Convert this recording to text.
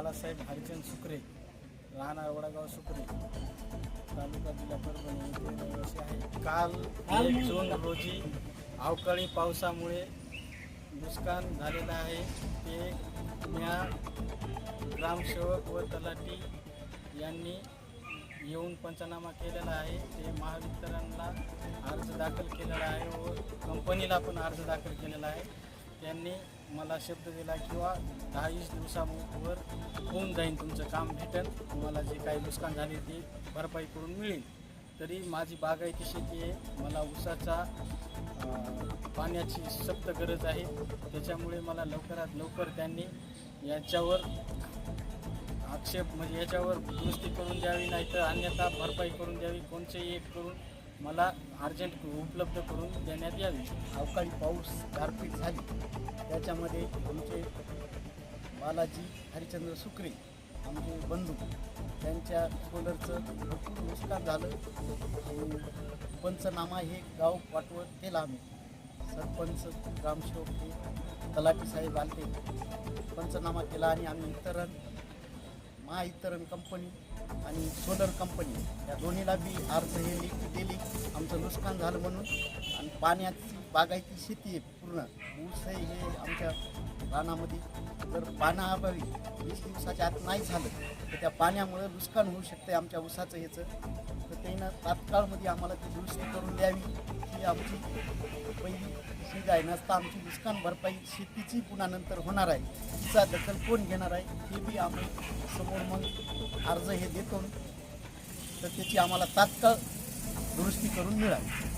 बालासाहेब हरिचंद सुकरे, राहणार वडगाव सुकरे, तालुका जिल्हा परभणी येथे रहिवासी आहे. काल 1 जून रोजी अवकाळी पावसामुळे नुकसान झालेलं आहे. ते म्या ग्रामसेवक व तलाठी यांनी येऊन पंचनामा केलेला आहे. ते महावितरणला अर्ज दाखल केलेला आहे व कंपनीला पण अर्ज दाखल केलेला आहे. त्यांनी मला शब्द दिला किंवा 10-20 दिवसावर होऊन जाईल, तुमचं काम भेटेल, तुम्हाला जे काही नुकसान झाले ते भरपाई करून मिळेल. तरी माझी बागायती शेती आहे, मला ऊसाचा पाण्याची सक्त गरज आहे. त्याच्यामुळे मला लवकरात लवकर त्यांनी याच्यावर आक्षेप म्हणजे याच्यावर दुरुस्ती करून द्यावी, नाही तर अन्यथा भरपाई करून द्यावी. कोणतेही एक करून मला अर्जंट उपलब्ध करून देण्यात यावी. अवकाळी पाऊस गारपीट झाली, त्याच्यामध्ये आमचे बालाजी हरिचंद्र सुकरे आमचे बंधू त्यांच्या सोलरचं भरपूर नुकसान झालं आणि पंचनामा हे गाव पाठवत केला. आम्ही सरपंच ग्रामसेवक हे तलाठी साहेब आले, पंचनामा केला आणि आम्ही महावितरण कंपनी आणि सोलर कंपनी या दोन्हीला बी अर्ज हे लेखी दिली. आमचं नुकसान झालं म्हणून. आणि पाण्याची बागायती शेती आहे, पूर्ण ऊस आहे हे आमच्या रानामध्ये. जर पाण्याअभावी 20 दिवसाच्या आत नाही झालं तर त्या पाण्यामुळे नुकसान होऊ शकते आमच्या ऊसाचं ह्याचं. तर त्यानं तात्काळमध्ये आम्हाला ती दुरुस्ती करून द्यावी ही आमची पहिली शिग आहे. नसता आमची नुकसान भरपाई शेतीची पुन्हा नंतर होणार आहे, तिचा दखल कोण घेणार आहे हे बी आम्ही समोर मग अर्ज हे देतो, तर त्याची आम्हाला तात्काळ दुरुस्ती करून मिळावी.